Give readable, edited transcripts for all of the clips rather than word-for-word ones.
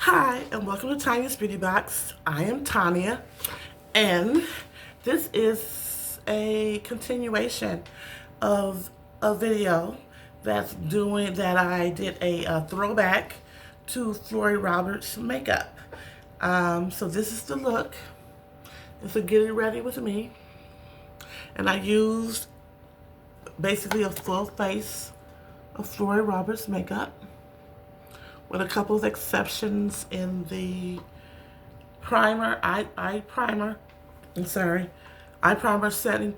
Hi, and welcome to Tanya's Beauty Box. I am Tanya, and this is a continuation of a video that I did a throwback to Flory Roberts makeup. So this is the look. It's a getting ready with me, and I used basically a full face of Flory Roberts makeup, with a couple of exceptions in the primer, eye primer, eye primer setting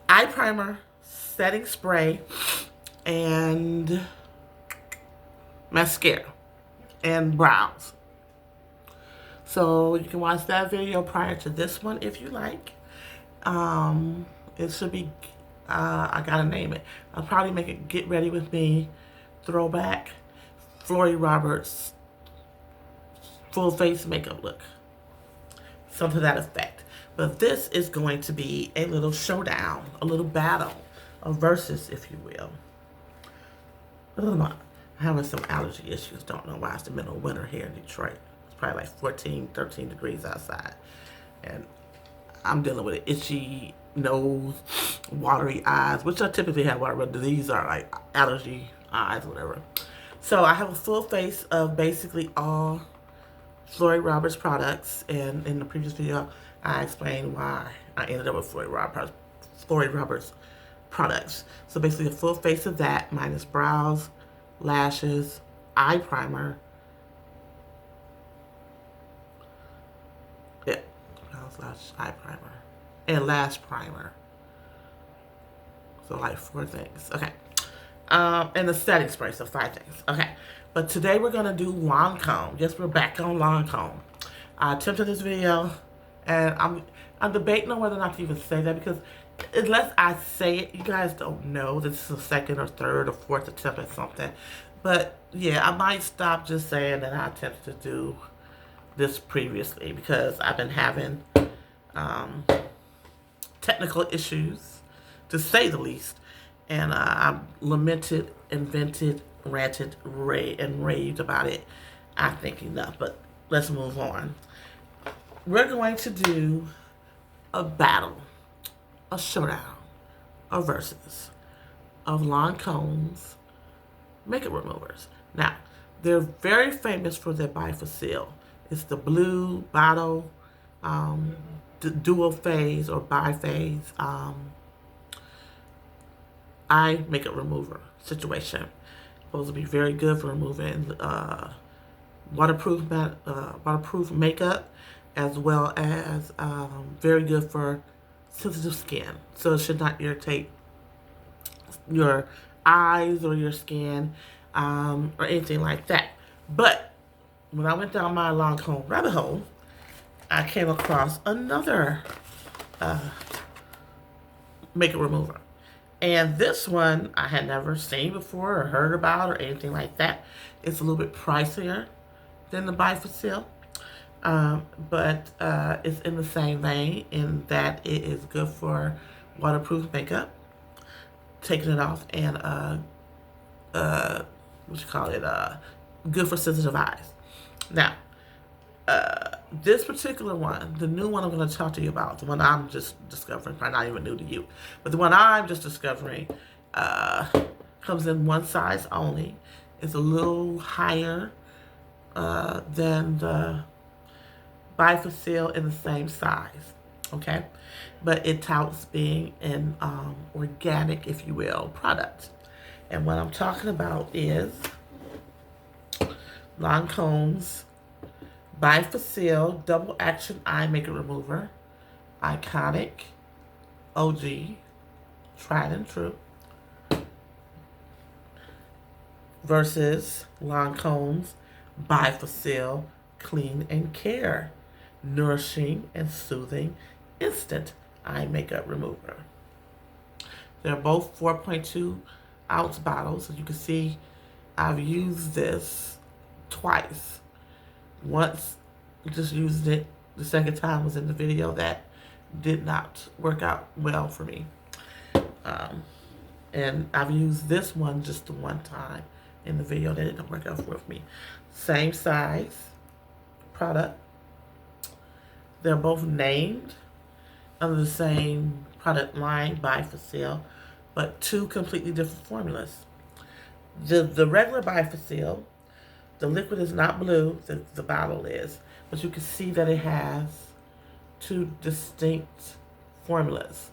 eye primer setting spray, and mascara, and brows. So you can watch that video prior to this one if you like. It should be, I gotta name it. I'll probably make it Get Ready With Me Throwback Flory Roberts full face makeup look. Something to that effect. But this is going to be a little showdown, a little battle, a versus, if you will. I'm having some allergy issues. Don't know why. It's the middle of winter here in Detroit. It's probably like 14, 13 degrees outside. And I'm dealing with an itchy nose, watery eyes, which I typically have watery, but these are like allergy eyes, whatever. So I have a full face of basically all Flory Roberts products, and in the previous video I explained why I ended up with Flory Roberts products. So basically a full face of that minus brows, lashes, eye primer, brows, lash, eye primer, and lash primer. So like 4 things. Okay. And the setting spray, so 5 things. Okay. But today we're going to do Lancome. Yes, we're back on Lancome. I attempted this video, and I'm debating on whether or not to even say that, because unless I say it, you guys don't know this is the second or third or fourth attempt at something. But yeah, I might stop just saying that I attempted to do this previously, because I've been having technical issues, to say the least. And I've lamented, invented, ranted, and raved about it. I think enough, but let's move on. We're going to do a battle, a showdown, a versus of Lancome's makeup removers. Now, they're very famous for their bi-facil. It's the blue bottle, dual phase or bi-phase eye makeup remover situation. Supposed to be very good for removing waterproof makeup, as well as very good for sensitive skin. So it should not irritate your eyes or your skin or anything like that. But when I went down my Lancome rabbit hole, I came across another makeup remover. And this one I had never seen before or heard about or anything like that. It's a little bit pricier than the bi-facil, but it's in the same vein in that it is good for waterproof makeup, taking it off, and good for sensitive eyes. Now, this particular one, the new one I'm going to talk to you about, the one I'm just discovering, probably not even new to you, but the one I'm just discovering comes in one size only. It's a little higher than the bi-facil in the same size, okay? But it touts being an organic, if you will, product. And what I'm talking about is Lancome's bi-facil double action eye makeup remover, iconic, OG, tried and true, versus Lancome's bi-facil clean and care, nourishing and soothing instant eye makeup remover. They're both 4.2 ounce bottles. As you can see, I've used this twice. Once, just used it. The second time was in the video that did not work out well for me. And I've used this one just the one time in the video. They didn't work out with me. Same size product. They're both named under the same product line, bi-facil, but two completely different formulas. The regular bi-facil, the liquid is not blue, the bottle is, but you can see that it has two distinct formulas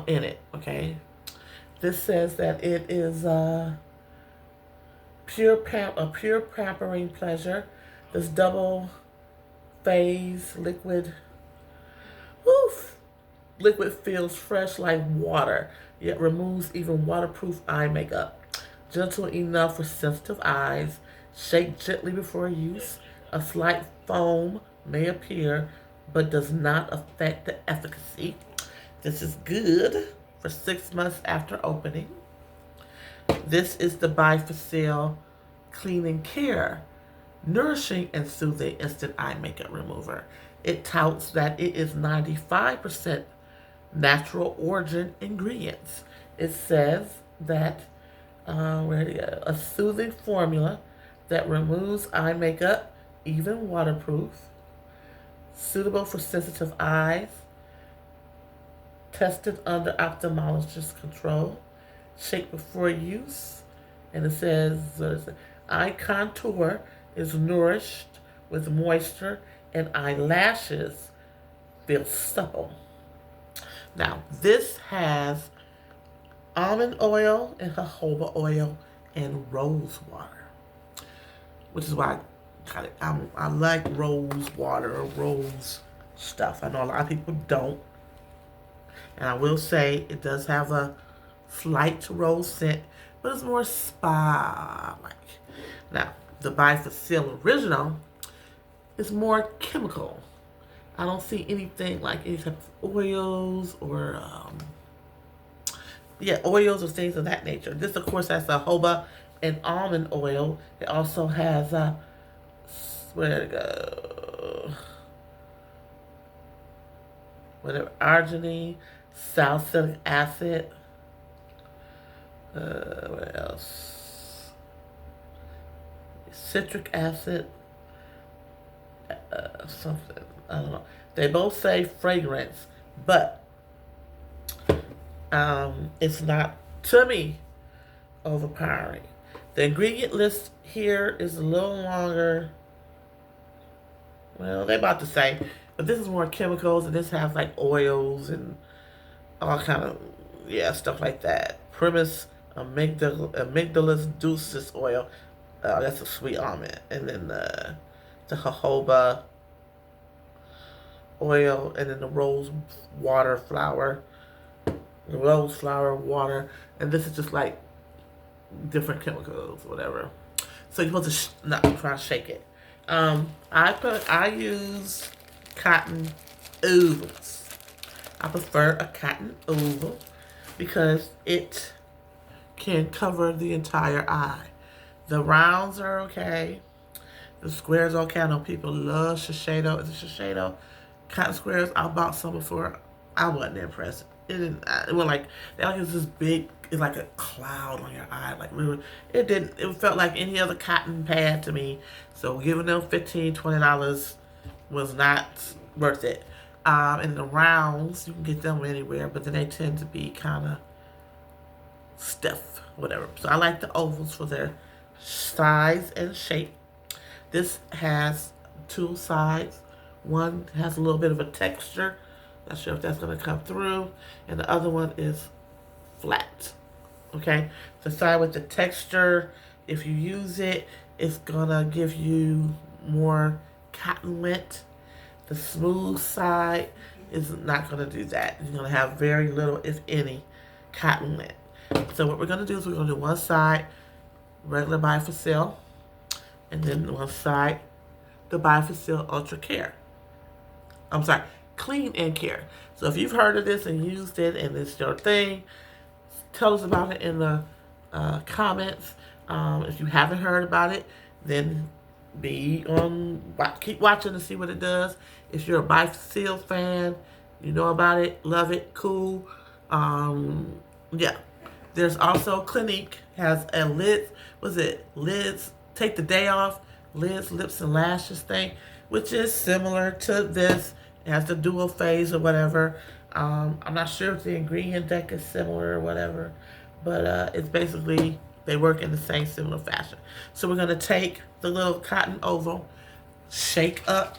in it, okay? This says that it is a pure pampering pleasure. This double phase liquid, liquid feels fresh like water, yet removes even waterproof eye makeup. Gentle enough for sensitive eyes. Shake gently before use. A slight foam may appear, but does not affect the efficacy. This is good for 6 months after opening. This is the bi-facil Clean & Care Nourishing and Soothing Instant Eye Makeup Remover. It touts that it is 95% natural origin ingredients. It says that a soothing formula that removes eye makeup, even waterproof, suitable for sensitive eyes, tested under ophthalmologist control, shake before use, and it says eye contour is nourished with moisture and eyelashes feel supple. Now, this has almond oil and jojoba oil and rose water, which is why I like rose water or rose stuff. I know a lot of people don't. And I will say it does have a slight rose scent, but it's more spa-like. Now, the bi-facil original is more chemical. I don't see anything like any type of oils or, oils or things of that nature. This, of course, has jojoba and almond oil. It also has, where to go? Whatever, arginine, salicylic acid. What else? Citric acid. Something. I don't know. They both say fragrance, but it's not, to me, overpowering. The ingredient list here is a little longer. Well, they're about the same, but this is more chemicals, and this has like oils and all kind of stuff like that. Primus amygdalus dulcis oil. That's a sweet almond, and then the jojoba oil, and then the rose flower, water, and this is just like different chemicals, whatever. So you're supposed to not try to shake it. I use cotton oils. I prefer a cotton oil because it can cover the entire eye. The rounds are okay. The squares are okay. I know people love Shiseido. Is it Shiseido? Cotton squares. I bought some before. I wasn't impressed. It was like, it's this big, it's like a cloud on your eye. Like, it felt like any other cotton pad to me. So giving them $15, $20 was not worth it. And the rounds, you can get them anywhere, but then they tend to be kind of stiff, whatever. So I like the ovals for their size and shape. This has two sides. One has a little bit of a texture. Not sure if that's going to come through. And the other one is flat. Okay? The side with the texture, if you use it, it's going to give you more cotton lint. The smooth side is not going to do that. You're going to have very little, if any, cotton lint. So what we're going to do is we're going to do one side, regular bi-facil, and then one side, the bi-facil Ultra Care. I'm sorry, Clean & Care. So if you've heard of this and used it and it's your thing, tell us about it in the comments. If you haven't heard about it, then keep watching to see what it does. If you're a bi-facil fan, you know about it, love it, cool. This There's also Clinique has a lid, was it lids, take the day off, lids, lips, and lashes thing, which is similar to this. It has the dual phase or whatever. I'm not sure if the ingredient deck is similar or whatever, but it's basically, they work in the same similar fashion. So we're going to take the little cotton oval, shake up,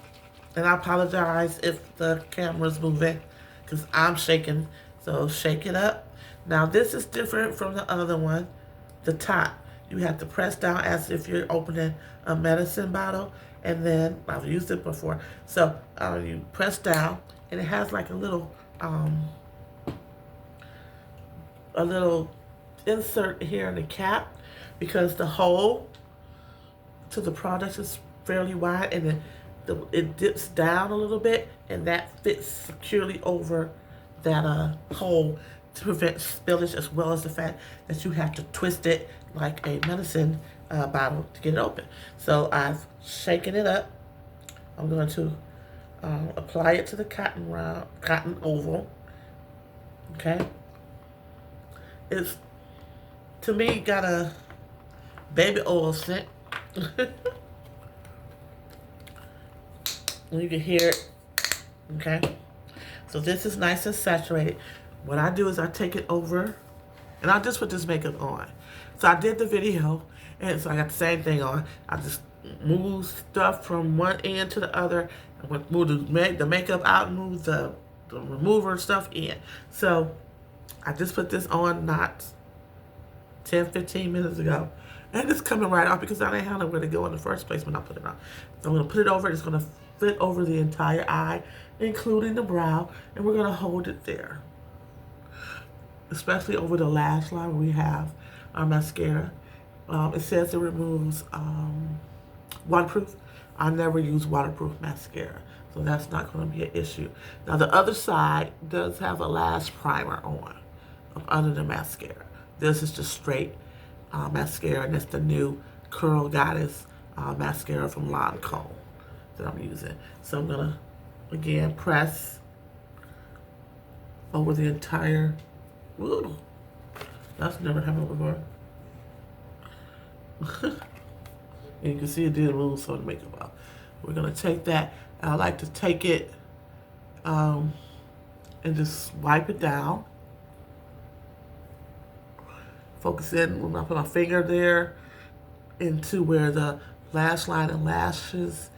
and I apologize if the camera's moving because I'm shaking, so shake it up. Now this is different from the other one. The top, you have to press down as if you're opening a medicine bottle, and then I've used it before. So you press down, and it has like a little insert here in the cap because the hole to the product is fairly wide, and then it dips down a little bit, and that fits securely over that hole to prevent spillage, as well as the fact that you have to twist it like a medicine bottle to get it open. So I've shaken it up. I'm going to apply it to the cotton oval. Okay. It's, to me, got a baby oil scent. You can hear it. Okay. So this is nice and saturated. What I do is I take it over, and I just put this makeup on. So I did the video, and so I got the same thing on. I just move stuff from one end to the other. I went move the makeup out and move the remover stuff in. So I just put this on not 10-15 minutes ago, and it's coming right off because I didn't have nowhere to go in the first place when I put it on. So I'm going to put it over. It's going to fit over the entire eye, including the brow, and we're going to hold it there, especially over the lash line where we have our mascara. It says it removes waterproof. I never use waterproof mascara, so that's not going to be an issue. Now the other side does have a lash primer on under the mascara. This is just straight mascara, and it's the new Curl Goddess mascara from Lancome that I'm using. So I'm going to, again, press over the entire, ooh, that's never happened before. And you can see it did move some of the makeup out. We're going to take that, and I like to take it and just wipe it down. Focus in when I put my finger there into where the lash line and lashes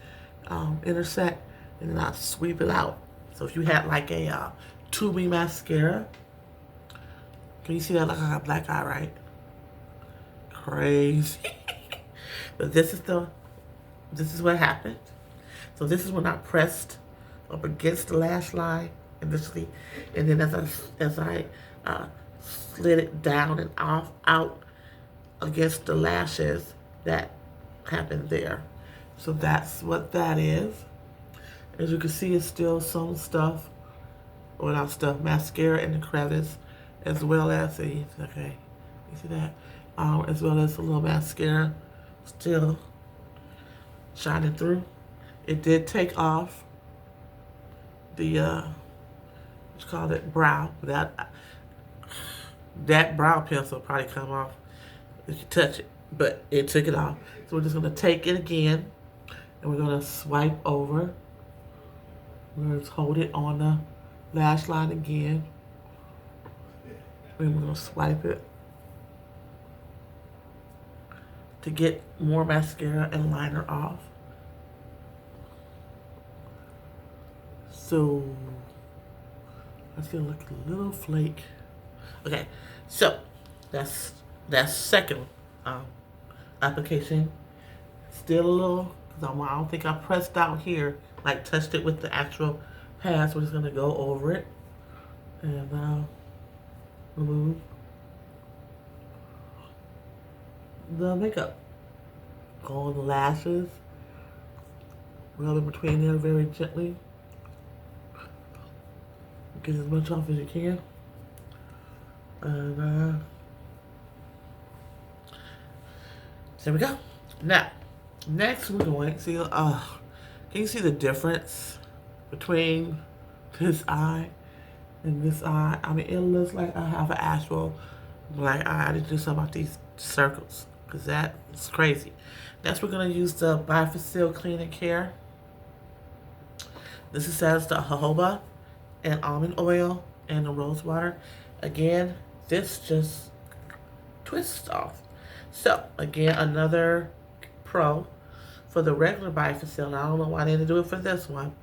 intersect, and then I sweep it out. So if you had like a tubing mascara, can you see that? Like I got a black eye, right? Crazy. But this is what happened. So this is when I pressed up against the lash line initially, and then as I slid it down and out against the lashes, that happened there. So that's what that is. As you can see, it's still some stuff, or not stuff, mascara in the crevice, as well as okay, you see that, as well as a little mascara still shining through. It did take off the what's called it, brow. That brow pencil will probably come off if you touch it, but it took it off. So we're just gonna take it again, and we're gonna swipe over. We're gonna hold it on the lash line again, and we're gonna swipe it to get more mascara and liner off. So that's gonna look a little flake. Okay, so that's second application. Still a little, because I don't think I pressed down here, like touched it with the actual pad. So we're just gonna go over it and remove the makeup. Go on the lashes, rub in between there very gently. Get as much off as you can. And there we go. Now, next we're going to see, can you see the difference between this eye and this eye? I mean, it looks like I have an actual black eye. I need to do something about these circles because that is crazy. Next, we're going to use the bi-facil Clean and Care. This has the jojoba and almond oil and the rose water. Again, this just twists off. So, again, another pro for the regular bi-facil. I don't know why they didn't do it for this one.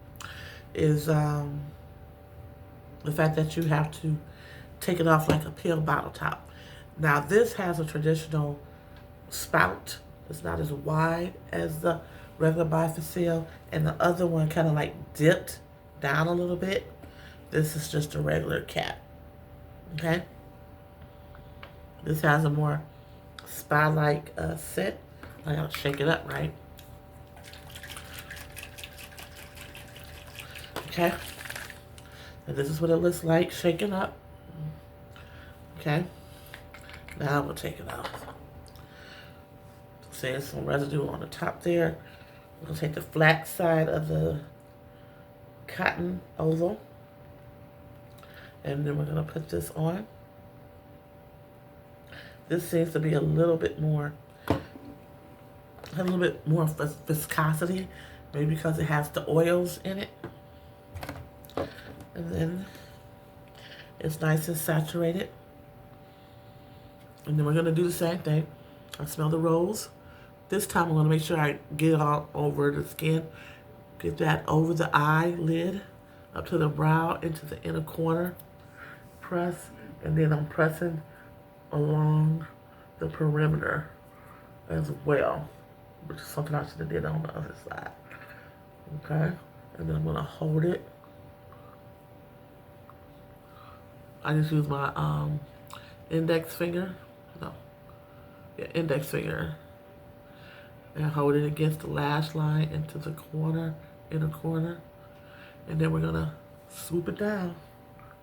Is the fact that you have to take it off like a pill bottle top. Now, this has a traditional spout. It's not as wide as the regular bi-facil, and the other one kind of like dipped down a little bit. This is just a regular cap. Okay? This has a more spa-like scent. I gotta shake it up, right? Okay? And this is what it looks like shaken up. Okay? Now we'll take it out. See, there's some residue on the top there. We'll take the flat side of the cotton oval. And then we're going to put this on. This seems to be a little bit more viscosity. Maybe because it has the oils in it. And then it's nice and saturated. And then we're going to do the same thing. I smell the rose. This time I'm going to make sure I get it all over the skin. Get that over the eyelid, up to the brow, into the inner corner. Press, and then I'm pressing along the perimeter as well, which is something I should have did on the other side. Okay, and then I'm going to hold it. I just use my index finger. No. Yeah, index finger. And hold it against the lash line into the corner, inner corner. And then we're going to swoop it down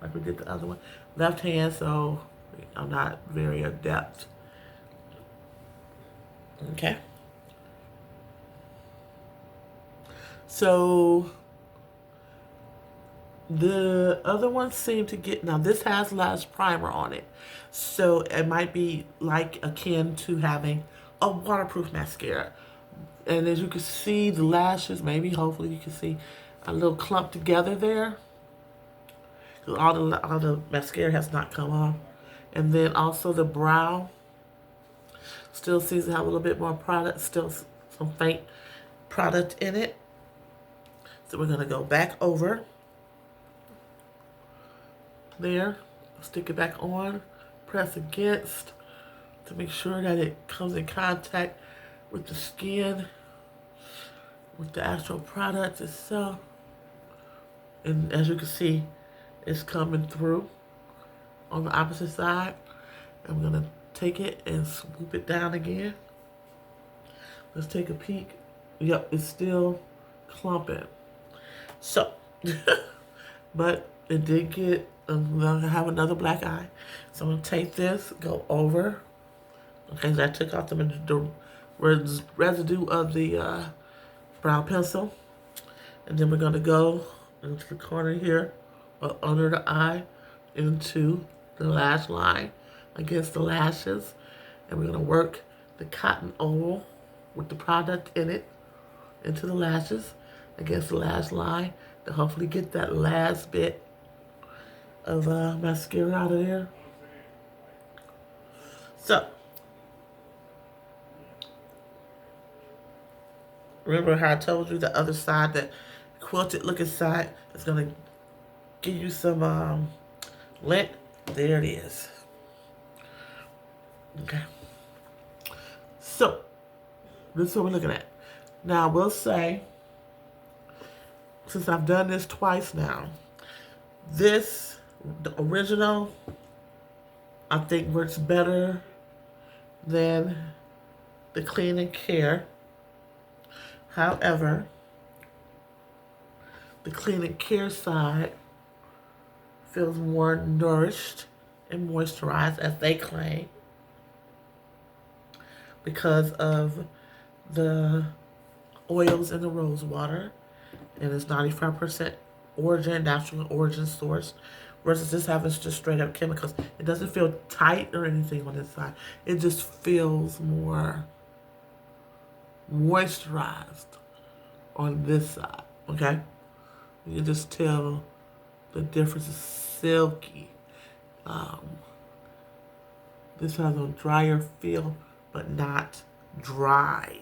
like we did the other one. Left hand, so I'm not very adept. Okay. So the other one seemed to get, now this has lash primer on it. So it might be like akin to having a waterproof mascara. And as you can see, the lashes, maybe, hopefully you can see a little clump together there. All the mascara has not come off. And then also the brow still seems to have a little bit more product, still some faint product in it. So we're going to go back over there, stick it back on, press against to make sure that it comes in contact with the skin, with the actual product itself. And as you can see, it's coming through on the opposite side. I'm going to take it and swoop it down again. Let's take a peek. Yep, it's still clumping. So, but it did get, I'm going to have another black eye. So I'm going to take this, go over. Okay, so I took off the residue of the brown pencil. And then we're going to go into the corner here, under the eye, into the lash line, against the lashes. And we're going to work the cotton oval with the product in it into the lashes, against the lash line, to hopefully get that last bit of mascara out of there. So, remember how I told you the other side, that quilted looking side, is going to give you some lint? There it is. Okay. So, this is what we're looking at. Now, I will say, since I've done this twice now, this, the original, I think works better than the Clean and Care. However, the Clean and Care side feels more nourished and moisturized, as they claim, because of the oils in the rose water, and it's 95% origin, natural origin source, versus just having just straight up chemicals. It doesn't feel tight or anything on this side. It just feels more moisturized on this side, okay? You can just tell the difference is silky. This has a drier feel, but not dried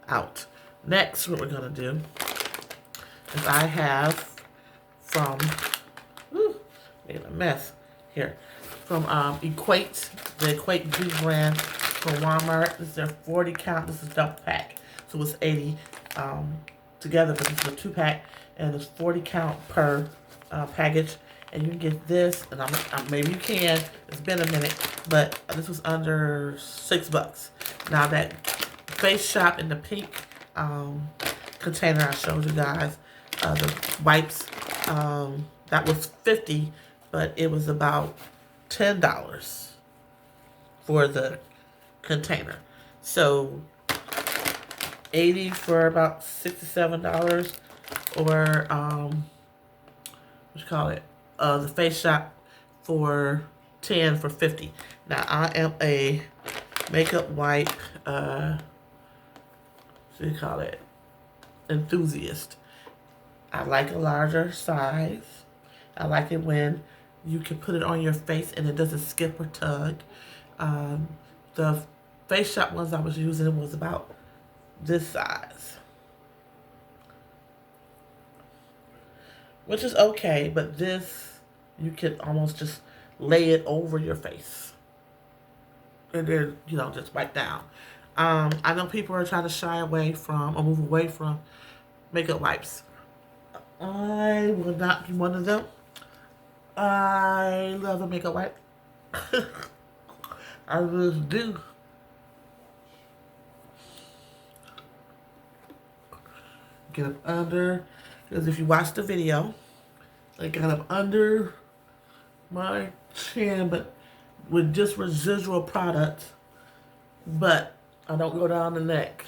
out. Next, what we're gonna do is I have from, made a mess here, from Equate, the Equate Beauty brand from Walmart. This is their 40 count, this is double pack. So it's 80 together, but this is a 2-pack, and it's 40 count per package. And you can get this, and maybe you can, it's been a minute, but this was under $6. Now that Face Shop in the pink container I showed you guys, the wipes, that was $50, but it was about $10 for the container. So $80 for about $67, or what you call it? The Face Shop for $10 for $50. Now I am a makeup wipe, what do you call it? Enthusiast. I like a larger size. I like it when you can put it on your face and it doesn't skip or tug. The Face Shop ones I was using was about this size, which is okay, but this, you can almost just lay it over your face and then, you know, just wipe down. I know people are trying to shy away from or move away from makeup wipes. I will not be one of them. I love a makeup wipe. I really do. Get up under, because if you watch the video, I got up under my chin, but with just residual product, but I don't go down the neck.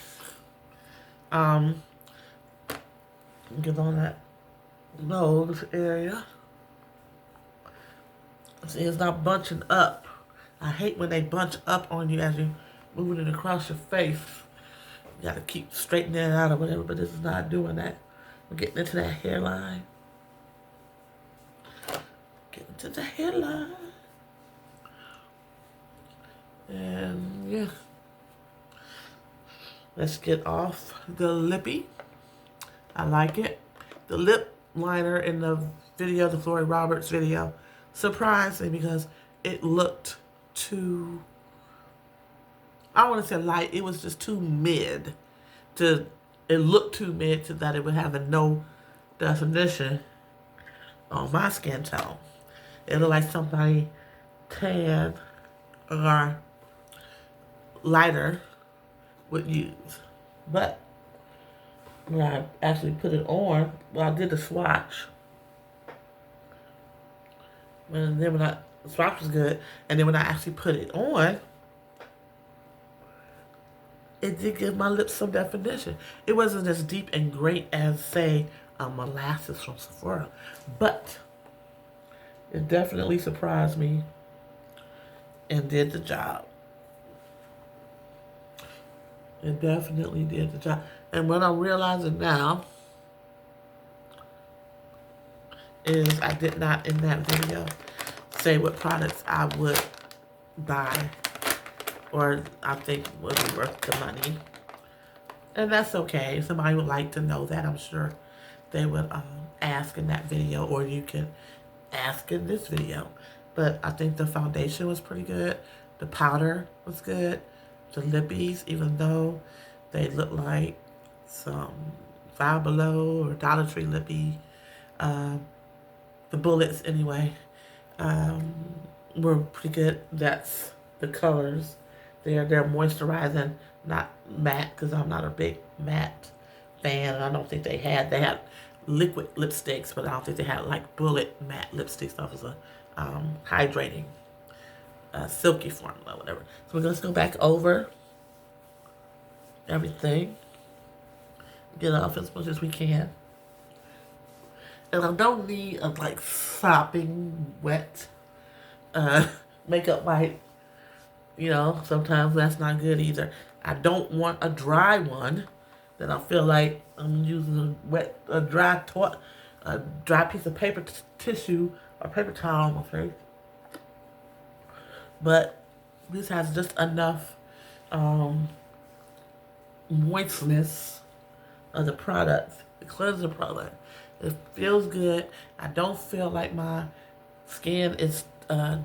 Get on that nose area. See, it's not bunching up. I hate when they bunch up on you as you moving it across your face. You gotta keep straightening it out or whatever, but this is not doing that. We're getting into that hairline. Getting to the hairline. And yeah. Let's get off the lippy. I like it. The lip liner in the video, the Flory Roberts video, surprised me because it looked too, I don't want to say light, it was just too mid. It looked too mid to that it would have a no definition on my skin tone. It looked like somebody tan or lighter would use. But when I actually put it on, well, I did the swatch. And then the swatch was good. And then when I actually put it on, it did give my lips some definition. It wasn't as deep and great as, say, molasses from Sephora. But it definitely surprised me and did the job. It definitely did the job. And what I'm realizing now is I did not in that video say what products I would buy or I think would be worth the money. And that's okay. If somebody would like to know that, I'm sure they would ask in that video, or you can ask in this video. But I think the foundation was pretty good. The powder was good. The lippies, even though they look like some Five Below or Dollar Tree lippy, the bullets anyway, were pretty good. That's the colors. They're moisturizing, not matte, because I'm not a big matte fan. I don't think they had liquid lipsticks, but I don't think they had like bullet matte lipsticks. That was a hydrating, silky formula, whatever. So we're going to go back over everything, get off as much as we can, And I don't need a like sopping wet uh, makeup wipe. You know, sometimes that's not good either. I don't want a dry one that I feel like I'm using a dry piece of paper tissue or paper towel on my face. But this has just enough um, moistness of the product, the cleanser product. It feels good. I don't feel like my skin is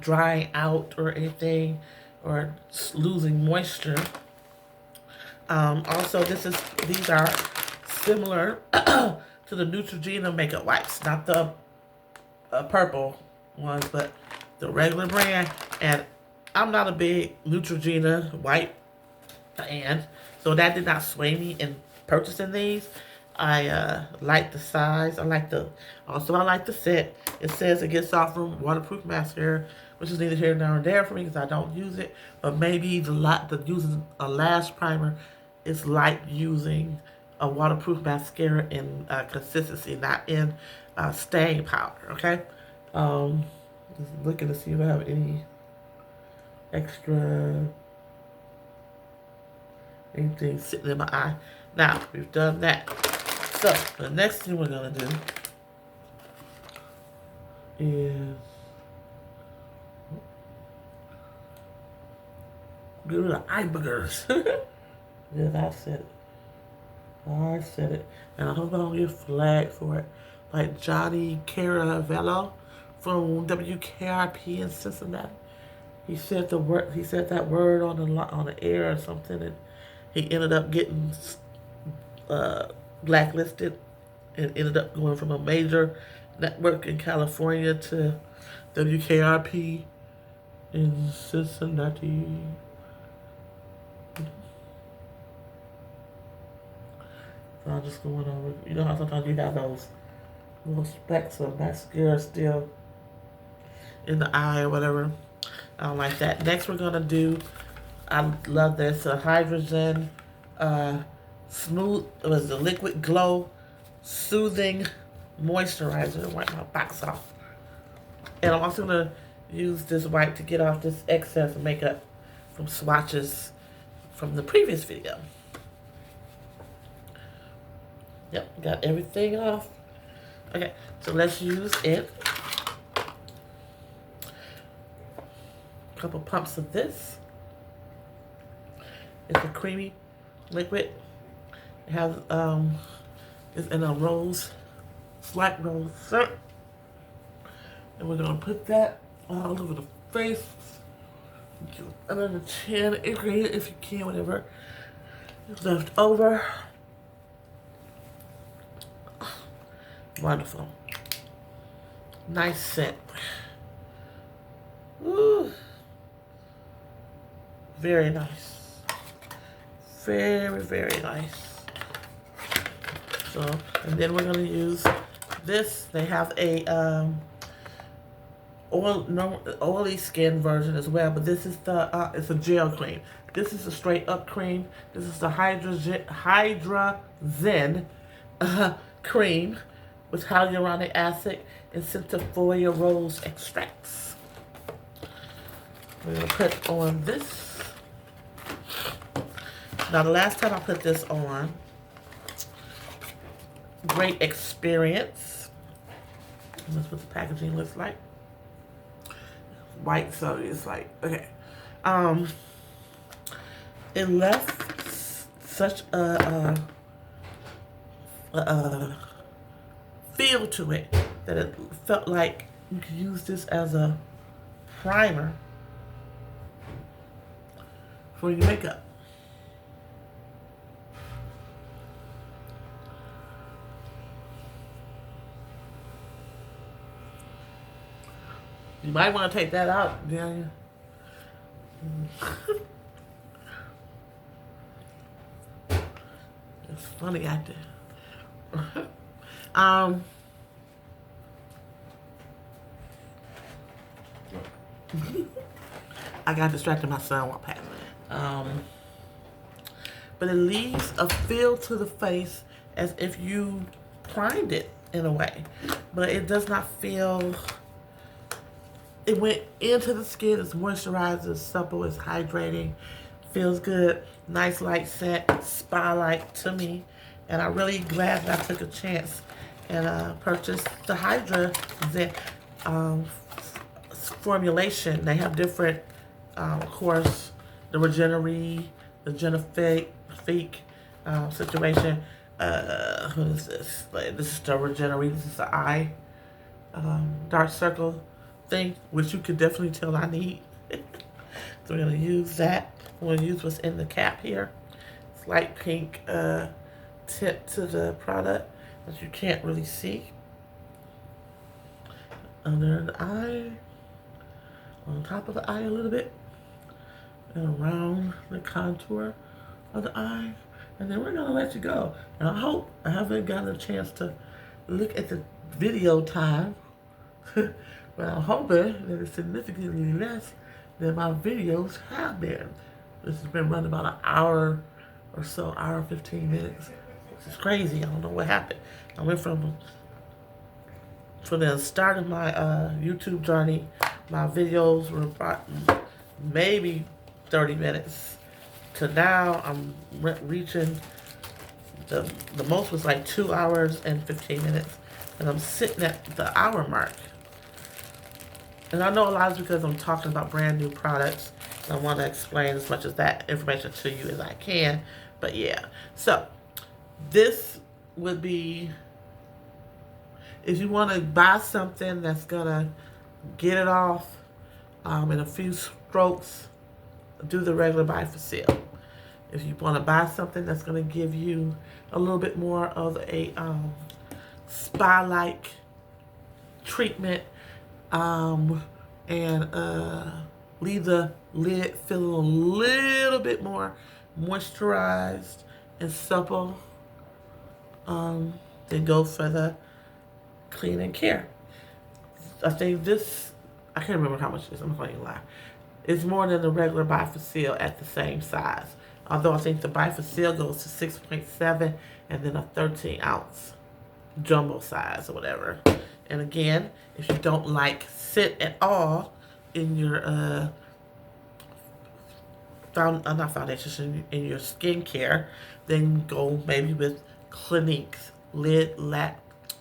drying out or anything or losing moisture. Also, these are similar to the Neutrogena makeup wipes, not the purple ones, but the regular brand. And I'm not a big Neutrogena wipe fan, so that did not sway me in purchasing these. I like the size. I like the scent. It says it gets off from waterproof mascara, which is neither here nor there for me because I don't use it. But maybe using a lash primer is like using a waterproof mascara in consistency, not in staying powder. Okay. Just looking to see if I have any extra anything sitting in my eye. Now we've done that. So the next thing we're gonna do is get rid of eye boogers. Yes, I said it. I said it. And I hope I don't get flagged for it. Like Johnny Caravello from WKRP in Cincinnati. He said the word. He said that word on the air or something, and he ended up getting blacklisted and ended up going from a major network in California to WKRP in Cincinnati. So I'm just going over. You know how sometimes you have those little specks of mascara still in the eye or whatever. I don't like that. Next we're gonna do, I love this, a Hydrogen Smooth, it was the Liquid Glow Soothing Moisturizer. Wipe my box off. And I'm also gonna use this wipe to get off this excess makeup from swatches from the previous video. Yep, got everything off. Okay, so let's use it. A couple pumps of this. It's a creamy liquid. It has it's in a rose, flat rose syrup. And we're gonna put that all over the face, under the chin area if you can, whatever is left over. Wonderful. Nice scent. Ooh. Very nice. Very, very nice. So, and then we're going to use this. They have a oily skin version as well, but this is the it's a gel cream. This is a straight up cream. This is the Hydra Zen cream with hyaluronic acid and centifolia rose extracts. We're going to put on this. Now, the last time I put this on, great experience. That's what the packaging looks like. White, so it's like, okay. It left such a feel to it that it felt like you could use this as a primer for your makeup. You might want to take that out, Daniel. It's funny out there. I got distracted by my son while passing. But it leaves a feel to the face as if you primed it in a way. But it does not feel, it went into the skin, it's moisturized, it's supple, it's hydrating, feels good, nice light scent, spa-like to me. And I'm really glad that I took a chance and purchased the Hydra Zen formulation. They have different, of course, the Regenerate, the Genifique situation. What is this? Like, this is the Regenerate. This is the eye dark circle thing, which you could definitely tell I need. So we're gonna use that. We're gonna use what's in the cap here. It's light pink tint to the product that you can't really see. Under the eye, on top of the eye a little bit, and around the contour of the eye. And then we're gonna let you go. And I hope I haven't gotten a chance to look at the video time, but I'm hoping that it's significantly less than my videos have been. This has been running about an hour or so, hour and 15 minutes, which is crazy. I don't know what happened. I went from the start of my YouTube journey, my videos were about maybe 30 minutes to now I'm reaching the most was like 2 hours and 15 minutes, and I'm sitting at the hour mark. And I know a lot is because I'm talking about brand new products, and I want to explain as much of that information to you as I can. But yeah, so this would be, if you want to buy something that's gonna get it off in a few strokes, do the regular bi-facil. If you want to buy something that's going to give you a little bit more of a spa-like treatment and leave the lid feeling a little bit more moisturized and supple, then go for the clean and care. I think this, I can't remember how much it is, I'm not going to lie. It's more than the regular bi-facil at the same size. Although I think the bi-facil goes to 6.7 and then a 13-ounce jumbo size or whatever. And again, if you don't like scent at all in your not foundation, in your skincare, then go maybe with Clinique's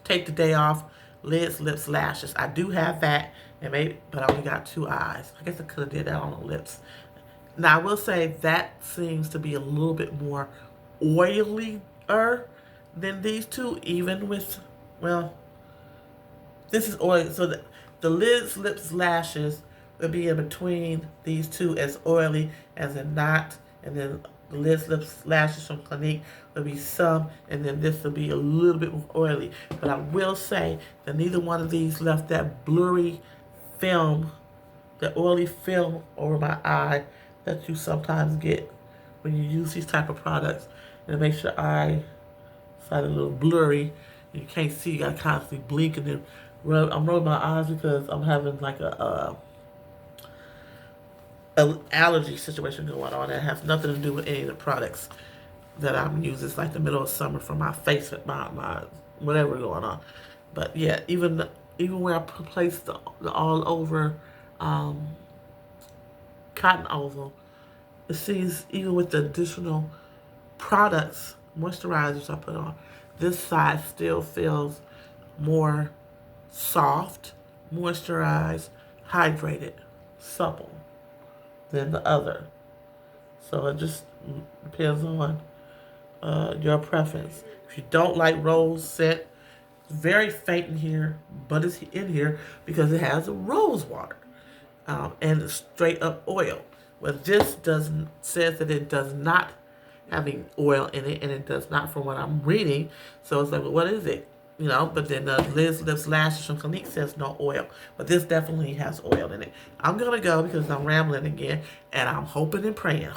Take the Day Off lids, lips, lashes. I do have that, and but I only got 2 eyes. I guess I could have did that on the lips. Now I will say that seems to be a little bit more oilier than these two, even with, well, this is oily. So the lids, lips, lashes would be in between these two, as oily as they're not, and then the lids, lips, lashes from Clinique would be some, and then this will be a little bit more oily. But I will say that neither one of these left that blurry film, the oily film over my eye that you sometimes get when you use these type of products. And it makes your eye side a little blurry. You can't see, you gotta constantly blink and then rub. I'm rubbing my eyes because I'm having like an allergy situation going on that has nothing to do with any of the products that I'm using. It's like the middle of summer for my face, my whatever going on. But yeah, even where I place the all over cotton oval, it seems even with the additional products, moisturizers I put on, this side still feels more soft, moisturized, hydrated, supple than the other. So it just depends on your preference. If you don't like rose scent, it's very faint in here, but it's in here because it has a rose water and straight up oil. Well, this says that it does not have any oil in it, and it does not from what I'm reading. So it's like, well, what is it? You know, but then the lids, lips, lashes from Clinique says no oil. But this definitely has oil in it. I'm going to go because I'm rambling again, and I'm hoping and praying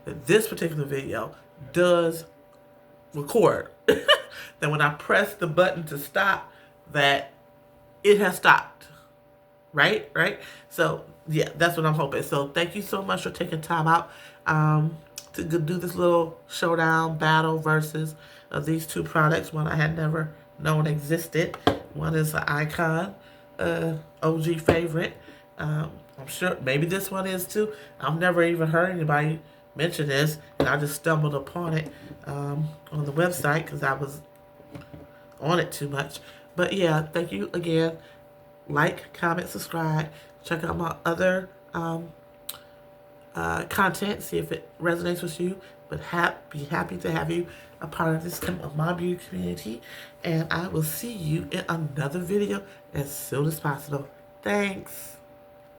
that this particular video does record. That when I press the button to stop, that it has stopped. Right? So, yeah, that's what I'm hoping. So, thank you so much for taking time out to do this little showdown battle versus of these two products, one I had never known existed. One is an icon, OG favorite. I'm sure maybe this one is too. I've never even heard anybody mention this, and I just stumbled upon it on the website because I was on it too much. But yeah, thank you again. Like, comment, subscribe. Check out my other content. See if it resonates with you. But be happy to have you a part of this of my beauty community. And I will see you in another video as soon as possible. Thanks.